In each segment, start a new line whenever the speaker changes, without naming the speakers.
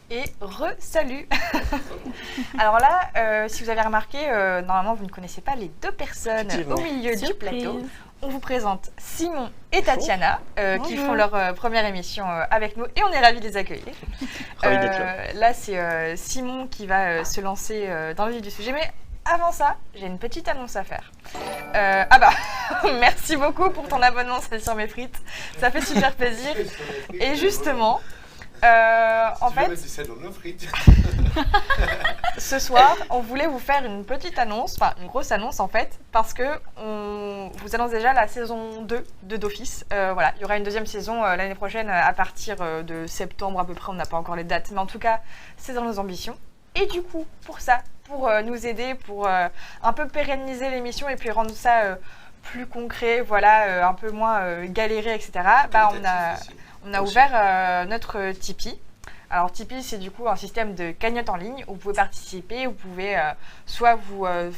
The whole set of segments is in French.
Et re-salut. Alors là, si vous avez remarqué, normalement vous ne connaissez pas les deux personnes au milieu du plateau. On vous présente Simon et Tatiana qui font leur première émission avec nous et on est ravis de les accueillir. Là, c'est Simon qui va se lancer dans le vif du sujet, mais avant ça, j'ai une petite annonce à faire. Merci beaucoup pour ton abonnement sur mes frites, ça fait super plaisir. Et justement, en fait, ce soir, on voulait vous faire une petite annonce, enfin une grosse annonce en fait, parce que on vous annonce déjà la saison 2 de d'Office. Voilà, il y aura une deuxième saison l'année prochaine à partir de septembre à peu près, on n'a pas encore les dates, mais en tout cas, c'est dans nos ambitions. Et du coup, pour ça, pour nous aider, pour un peu pérenniser l'émission et puis rendre ça plus concret, voilà, un peu moins galéré, etc., on a ouvert notre Tipeee. Alors Tipeee, c'est du coup un système de cagnotte en ligne où vous pouvez participer, vous pouvez soit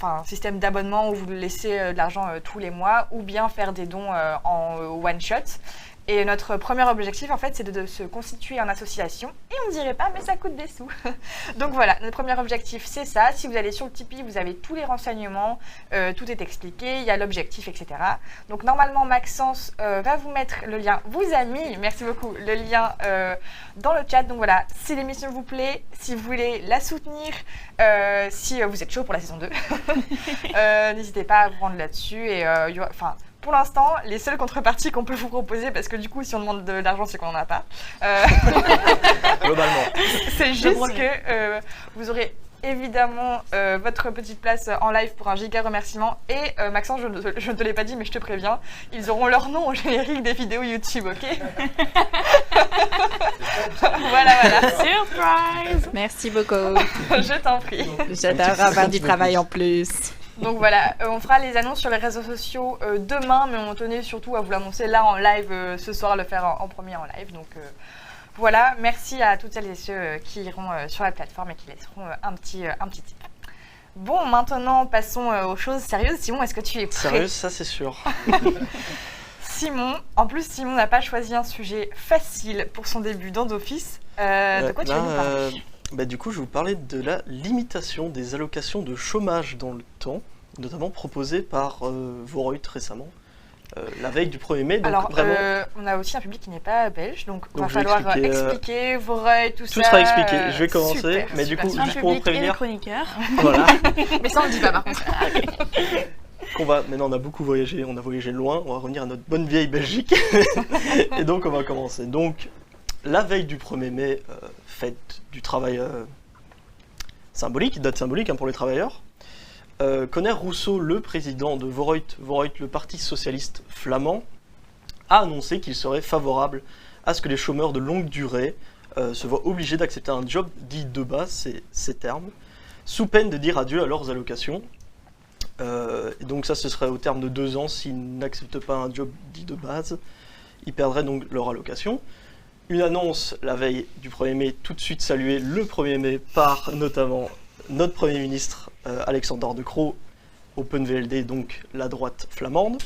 un système d'abonnement où vous laissez de l'argent tous les mois, ou bien faire des dons en one shot. Et notre premier objectif, en fait, c'est de se constituer en association. Et on ne dirait pas, mais ça coûte des sous. Donc voilà, notre premier objectif, c'est ça. Si vous allez sur le Tipeee, vous avez tous les renseignements, tout est expliqué, il y a l'objectif, etc. Donc normalement, Maxence va vous mettre le lien, vous a mis, merci beaucoup, le lien dans le chat. Donc voilà, si l'émission vous plaît, si vous voulez la soutenir, si vous êtes chaud pour la saison 2, n'hésitez pas à vous rendre là-dessus. Et pour l'instant, les seules contreparties qu'on peut vous proposer, parce que du coup, si on demande de l'argent, c'est qu'on n'en a pas.
Globalement.
C'est juste que vous aurez évidemment votre petite place en live pour un giga remerciement. Et Maxence, je ne te l'ai pas dit, mais je te préviens, ils auront leur nom au générique des vidéos YouTube, ok? Voilà.
Surprise! Merci beaucoup.
Je t'en prie.
J'adore avoir du travail en plus.
Donc voilà, on fera les annonces sur les réseaux sociaux demain, mais on tenait surtout à vous l'annoncer là en live ce soir, le faire en premier en live. Donc voilà, merci à toutes celles et ceux qui iront sur la plateforme et qui laisseront un petit tip. Bon, maintenant passons aux choses sérieuses. Simon, est-ce que tu es prêt?
Sérieux, ça c'est sûr.
Simon n'a pas choisi un sujet facile pour son début dans d'Office. De quoi tu vas nous parler?
Du coup, je vais vous parler de la limitation des allocations de chômage dans le temps, notamment proposée par Voreut récemment, la veille du 1er mai. Donc
alors,
vraiment...
on a aussi un public qui n'est pas belge, donc il va falloir expliquer Voreut, tout ça.
Tout sera expliqué, je vais commencer,
super,
mais du coup,
un
juste pour vous
public et les
prévenir...
chroniqueurs.
Voilà.
Mais ça, on ne dit pas par contre.
Maintenant, on a beaucoup voyagé, on a voyagé loin, on va revenir à notre bonne vieille Belgique. Et donc, on va commencer. Donc, la veille du 1er mai, fête du travail symbolique, date symbolique pour les travailleurs, Conner Rousseau, le président de Voreut, le parti socialiste flamand, a annoncé qu'il serait favorable à ce que les chômeurs de longue durée se voient obligés d'accepter un job dit de base, c'est ces termes, sous peine de dire adieu à leurs allocations. Et donc ça, ce serait au terme de 2 ans, s'ils n'acceptent pas un job dit de base, ils perdraient donc leur allocation. Une annonce la veille du 1er mai, tout de suite saluée le 1er mai par notamment notre Premier ministre Alexander De Croo, Open VLD, donc la droite flamande,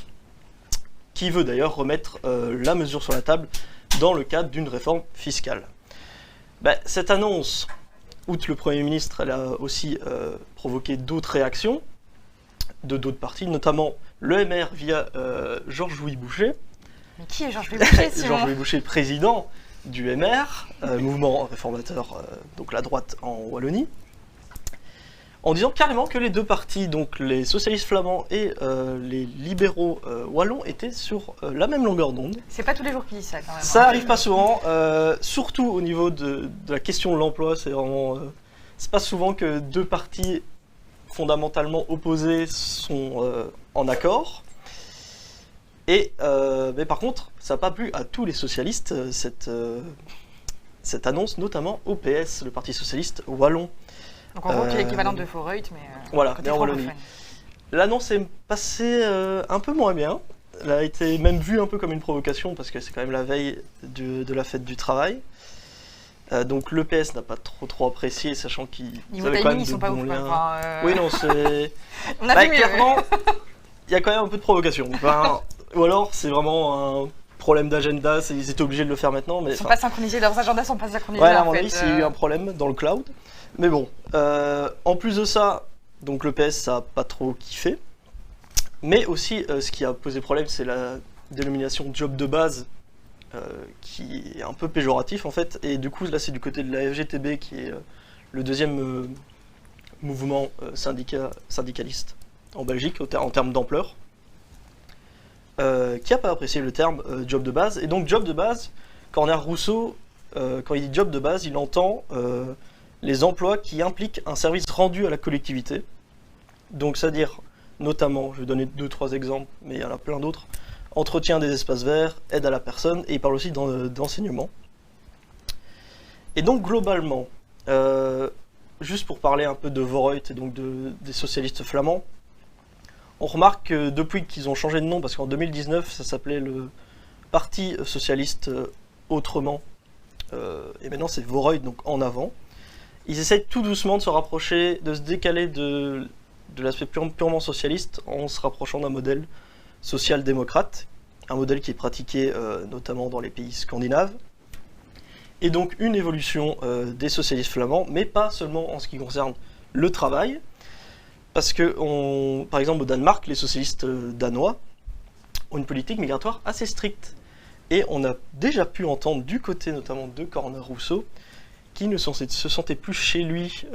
qui veut d'ailleurs remettre la mesure sur la table dans le cadre d'une réforme fiscale. Cette annonce, outre le Premier ministre, elle a aussi provoqué d'autres réactions de d'autres partis, notamment le MR via Georges-Louis Boucher.
Mais qui est Georges-Louis Boucher, Simon?
Georges-Louis Boucher, président du MR, mouvement réformateur, donc la droite en Wallonie, en disant carrément que les deux partis, donc les socialistes flamands et les libéraux wallons, étaient sur la même longueur d'onde.
C'est pas tous les jours qu'ils disent ça quand même.
Ça arrive pas souvent, surtout au niveau de la question de l'emploi, c'est vraiment... c'est pas souvent que deux partis fondamentalement opposés sont en accord. Et mais par contre, ça n'a pas plu à tous les socialistes, cette annonce, notamment au PS, le Parti Socialiste Wallon.
Donc en gros, qui est l'équivalent de Voreut, mais
voilà,
côté
en Wallonie.
francophone.
L'annonce est passée un peu moins bien. Elle a été même vue un peu comme une provocation, parce que c'est quand même la veille de la fête du travail. Donc le PS n'a pas trop apprécié, sachant qu'ils avaient quand même de bons liens. Oui, non, c'est...
On a vu mieux.
Clairement, il y a quand même un peu de provocation. Ou alors, c'est vraiment un problème d'agenda, ils étaient obligés de le faire maintenant. Mais
Ils sont pas synchronisés, leurs agendas sont pas synchronisés.
ouais, à
en
mon
fait.
avis, il y a eu un problème dans le cloud. Mais bon, en plus de ça, donc le PS, ça a pas trop kiffé. Mais aussi, ce qui a posé problème, c'est la dénomination job de base, qui est un peu péjoratif en fait. Et du coup, là, c'est du côté de la FGTB, qui est le deuxième mouvement syndicaliste en Belgique en termes d'ampleur, qui n'a pas apprécié le terme job de base. Et donc, job de base, Cornère Rousseau, quand il dit job de base, il entend les emplois qui impliquent un service rendu à la collectivité. Donc, c'est-à-dire, notamment, je vais donner 2-3 exemples, mais il y en a plein d'autres, entretien des espaces verts, aide à la personne, et il parle aussi d'enseignement. Et donc, globalement, juste pour parler un peu de Voorhout et donc des socialistes flamands, on remarque que depuis qu'ils ont changé de nom, parce qu'en 2019, ça s'appelait le Parti Socialiste Autrement, et maintenant c'est Voorhout, donc en avant, ils essayent tout doucement de se rapprocher, de se décaler de l'aspect purement socialiste en se rapprochant d'un modèle social-démocrate, un modèle qui est pratiqué notamment dans les pays scandinaves, et donc une évolution des socialistes flamands, mais pas seulement en ce qui concerne le travail, parce que, par exemple au Danemark, les socialistes danois ont une politique migratoire assez stricte, et on a déjà pu entendre du côté notamment de Cornère Rousseau, qui ne se sentait plus chez lui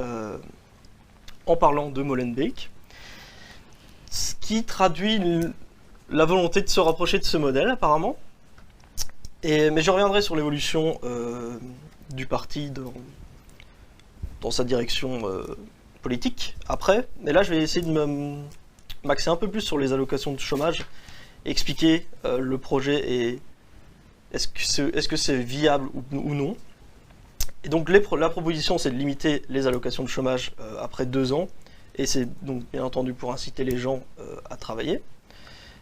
en parlant de Molenbeek, ce qui traduit la volonté de se rapprocher de ce modèle apparemment. Mais je reviendrai sur l'évolution du parti dans sa direction politique après, mais là je vais essayer de m'axer un peu plus sur les allocations de chômage, expliquer le projet et est-ce que c'est viable ou non. Et donc la proposition, c'est de limiter les allocations de chômage après 2 ans, et c'est donc bien entendu pour inciter les gens à travailler.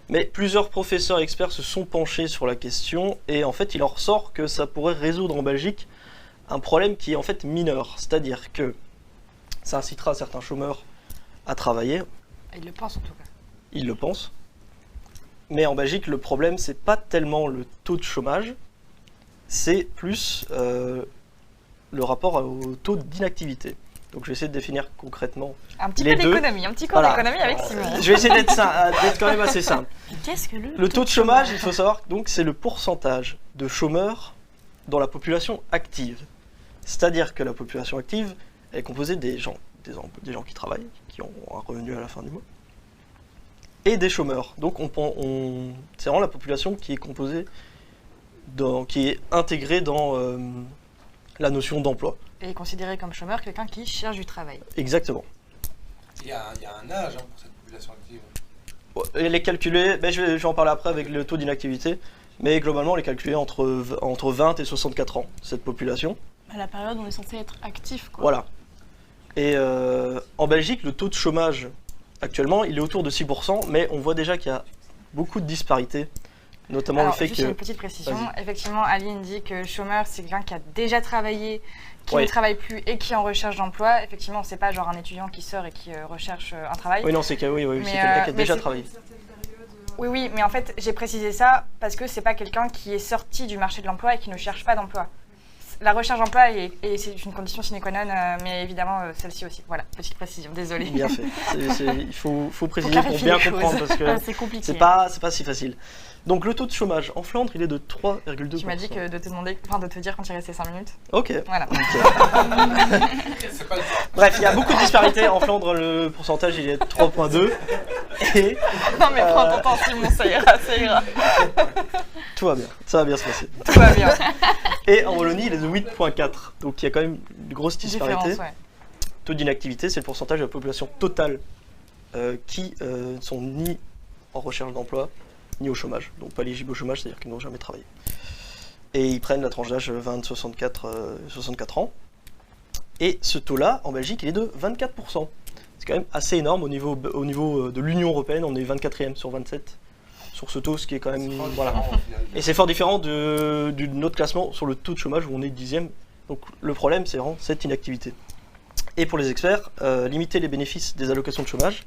Mais plusieurs professeurs et experts se sont penchés sur la question, et en fait il en ressort que ça pourrait résoudre en Belgique un problème qui est en fait mineur, c'est-à-dire que ça incitera certains chômeurs à travailler.
Ils le pensent en tout cas.
Ils le pensent. Mais en Belgique, le problème, c'est pas tellement le taux de chômage, c'est plus le rapport au taux d'inactivité. Donc je vais essayer de définir concrètement
un petit
les
peu
deux.
d'économie, un petit cours d'économie avec Simon.
Je vais essayer d'être quand même assez simple.
Qu'est-ce que
Le taux de chômage, il faut savoir, donc c'est le pourcentage de chômeurs dans la population active. C'est-à-dire que la population active est composée des gens qui travaillent, qui ont un revenu à la fin du mois, et des chômeurs. Donc c'est vraiment la population qui est composée, qui est intégrée dans la notion d'emploi.
Et considéré comme chômeur quelqu'un qui cherche du travail.
Exactement.
Il y a un âge pour cette population active.
Elle est calculée, je vais en parler après avec le taux d'inactivité, mais globalement elle est calculée entre 20 et 64 ans, cette population.
À la période où on est censé être actif, quoi.
Voilà. Et en Belgique, le taux de chômage, actuellement, il est autour de 6%, mais on voit déjà qu'il y a beaucoup de disparités, notamment le fait
juste
que...
une petite précision, effectivement, Aline dit que chômeur, c'est quelqu'un qui a déjà travaillé, qui ne travaille plus et qui est en recherche d'emploi. Effectivement, c'est pas genre un étudiant qui sort et qui recherche un travail.
Oui, non, c'est quelqu'un qui a déjà travaillé.
Oui, mais en fait, j'ai précisé ça parce que c'est pas quelqu'un qui est sorti du marché de l'emploi et qui ne cherche pas d'emploi. La recherche d'emploi, c'est une condition sine qua non, mais évidemment, celle-ci aussi. Voilà, petite précision, désolée.
Bien fait. Il faut préciser pour bien comprendre, parce que
c'est compliqué.
C'est pas si facile. Donc le taux de chômage en Flandre, il est de 3,2%.
Tu m'as dit que de te dire quand il restait 5 minutes.
Ok.
Voilà.
Bref, il y a beaucoup de disparités. En Flandre, le pourcentage, il est de 3,2. Et,
non mais prends ton temps, Simon, ça ira.
Tout va bien, ça va bien se passer.
Tout va bien.
Et en Wallonie, il est de 8,4. Donc il y a quand même une grosse disparité.
Ouais.
Taux d'inactivité, c'est le pourcentage de la population totale qui ne sont ni en recherche d'emploi, ni au chômage. Donc pas éligibles au chômage, c'est-à-dire qu'ils n'ont jamais travaillé. Et ils prennent la tranche d'âge 20-64 ans. Et ce taux-là, en Belgique, il est de 24%. C'est quand même assez énorme au niveau de l'Union Européenne, on est 24e sur 27 sur ce taux, ce qui est quand même... Voilà. Et c'est fort différent de notre classement sur le taux de chômage où on est 10e. Donc le problème, c'est vraiment cette inactivité. Et pour les experts, limiter les bénéfices des allocations de chômage,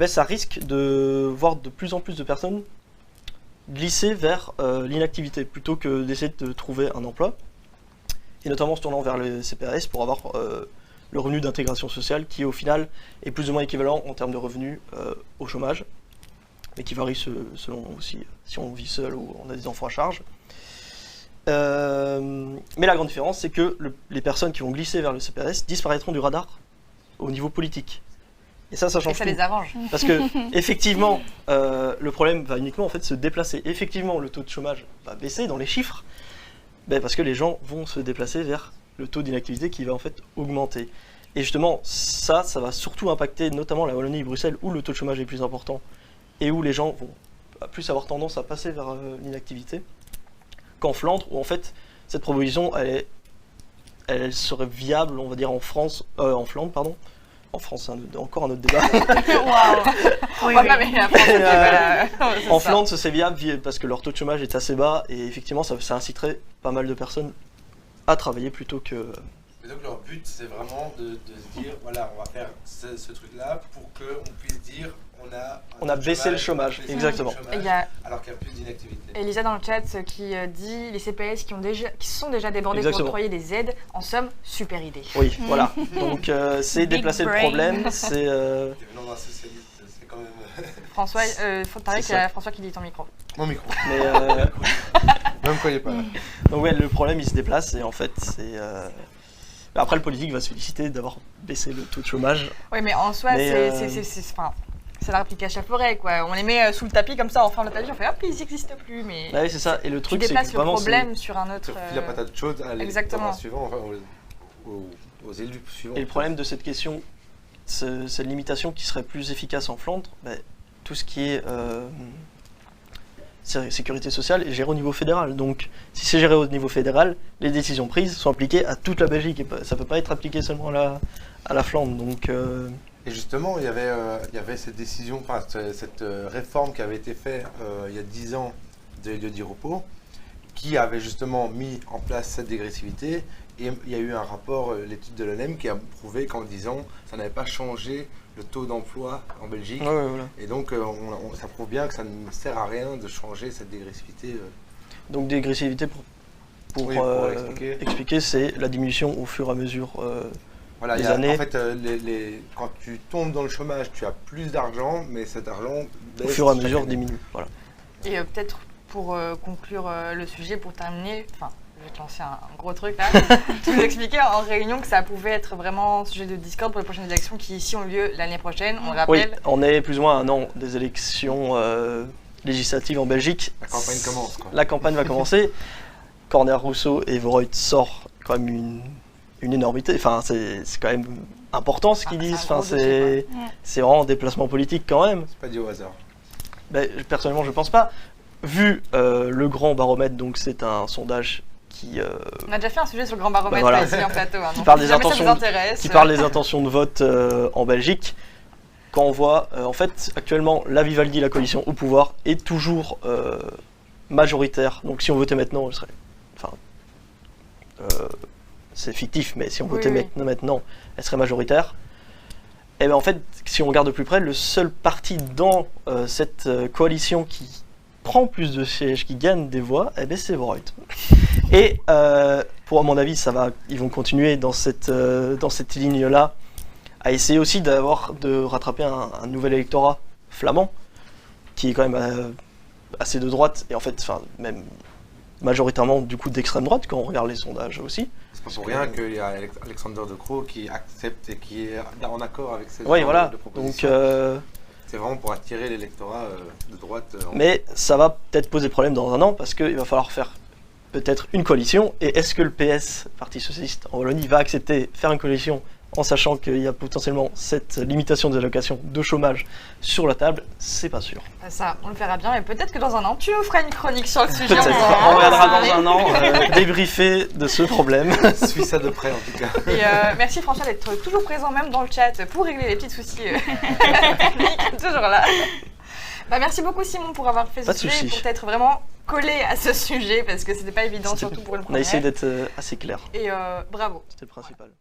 ça risque de voir de plus en plus de personnes glisser vers l'inactivité plutôt que d'essayer de trouver un emploi, et notamment en se tournant vers le CPAS pour avoir le revenu d'intégration sociale qui au final est plus ou moins équivalent en termes de revenus au chômage, mais qui varie selon aussi si on vit seul ou on a des enfants à charge. Mais la grande différence, c'est que les personnes qui vont glisser vers le CPAS disparaîtront du radar au niveau politique. Et ça change
Et ça
tout.
les arrange.
Parce que, effectivement, le problème va uniquement en fait, se déplacer. Effectivement, le taux de chômage va baisser dans les chiffres, parce que les gens vont se déplacer vers le taux d'inactivité qui va en fait augmenter. Et justement, ça va surtout impacter notamment la Wallonie et Bruxelles, où le taux de chômage est plus important, et où les gens vont plus avoir tendance à passer vers l'inactivité, qu'en Flandre, où en fait, cette proposition, elle serait viable, on va dire, en Flandre, pardon. En France, c'est encore un autre débat.
Oui, mais la France, voilà. C'est
En
ça.
Flandre, c'est viable parce que leur taux de chômage est assez bas et effectivement, ça inciterait pas mal de personnes à travailler plutôt que.
Et donc leur but, c'est vraiment de se dire, voilà, on va faire ce truc-là pour qu'on puisse dire,
On a baissé le chômage, exactement.
Il y a
Alors qu'il y a plus d'inactivité.
Elisa dans le chat qui dit les CPS qui se sont déjà débordés pour
Exactement.
octroyer des aides. En somme, super idée.
Oui, voilà. Donc c'est
Big
déplacer le
brain.
problème, c'est.
Venant d'un socialiste, c'est quand même
François, faut t'arrêter
C'est
qu'il y a
ça.
François qui dit ton micro.
mon micro.
Mais
Même quand il est pas là.
donc ouais, le problème il se déplace et en fait c'est. Après le politique va se féliciter d'avoir baissé le taux de chômage.
Oui, mais en soi,
Mais,
c'est la réplique à chapeauret, quoi. On les met sous le tapis comme ça, en fin de tapis, on fait hop, ils n'existent plus, mais
Ouais, c'est ça. Et le
tu
truc c'est
déplaces
que
le
vraiment
problème sur un autre.
Tu refiles la patate chaude à
Exactement.
l'électorat suivant, enfin aux élus suivants.
Et le problème de cette question, cette limitation qui serait plus efficace en Flandre, tout ce qui est sécurité sociale est géré au niveau fédéral. Donc, si c'est géré au niveau fédéral, les décisions prises sont appliquées à toute la Belgique et ça ne peut pas être appliqué seulement à la Flandre. Donc,
Et justement, il y avait cette décision, enfin cette réforme qui avait été faite il y a 10 ans de Diropos, qui avait justement mis en place cette dégressivité. Et il y a eu un rapport, l'étude de l'ONEM, qui a prouvé qu'en 10 ans, ça n'avait pas changé le taux d'emploi en Belgique.
ouais, voilà.
Et donc, ça prouve bien que ça ne sert à rien de changer cette dégressivité.
Donc dégressivité pour
Oui, pour expliquer.
c'est la diminution au fur et à mesure.
Voilà,
les années.
En fait, quand tu tombes dans le chômage, tu as plus d'argent, mais cet argent baisse
Au fur et à
chaque
mesure
année.
diminue. Voilà.
Et peut-être pour conclure le sujet, pour terminer, je vais te lancer un gros truc là. Tu nous expliquais en réunion que ça pouvait être vraiment sujet de discorde pour les prochaines élections qui ici ont lieu l'année prochaine. On le
Oui,
rappelle.
on est plus ou moins à un an des élections législatives en Belgique.
La campagne commence, quoi.
La campagne va commencer. Corner Rousseau et Voreut sort quand même une énormité. Enfin, c'est quand même important ce qu'ils
c'est
disent.
un gros dossier,
C'est vraiment un déplacement politique quand même.
C'est pas dit au hasard.
Personnellement, je pense pas. Vu le grand baromètre, donc c'est un sondage qui
On a déjà fait un sujet sur le grand baromètre
voilà.
ici en plateau. Hein, donc
parle
si
des
jamais ça
intentions
vous intéresse.
qui parle des intentions de vote en Belgique. Quand on voit, en fait, actuellement, la Vivaldi, la coalition au pouvoir, est toujours majoritaire. Donc si on votait maintenant, elle serait... Enfin, c'est fictif, mais si on votait maintenant, elle serait majoritaire. Et bien en fait, si on regarde de plus près, le seul parti dans cette coalition qui prend plus de sièges, qui gagne des voix, c'est Voreut. Et pour à mon avis, ils vont continuer dans cette ligne-là, à essayer aussi de rattraper un nouvel électorat flamand, qui est quand même assez de droite, et en fait, même majoritairement du coup d'extrême droite, quand on regarde les sondages aussi.
C'est pas pour rien qu'il y a Alexander De Croo qui accepte et qui est en accord avec cette
Oui, voilà.
de
Donc,
proposition. C'est vraiment pour attirer l'électorat de droite.
Mais ça va peut-être poser problème dans un an, parce qu'il va falloir faire peut-être une coalition, et est-ce que le PS, Parti Socialiste en Wallonie, va accepter faire une coalition en sachant qu'il y a potentiellement cette limitation des allocations de chômage sur la table? C'est pas sûr.
Ça, on le verra bien, et peut-être que dans un an, tu nous feras une chronique sur le sujet.
Peut-être. On regardera dans un an débriefer de ce problème.
Suis ça de près en tout cas.
Et merci François d'être toujours présent même dans le chat pour régler les petits soucis techniques, toujours là. Merci beaucoup Simon pour avoir fait
Pas
ce
de
sujet,
souci.
pour t'être vraiment collé à ce sujet parce que c'était pas évident, surtout pour une
On a
première.
essayé d'être assez clair.
Et bravo.
C'était le principal.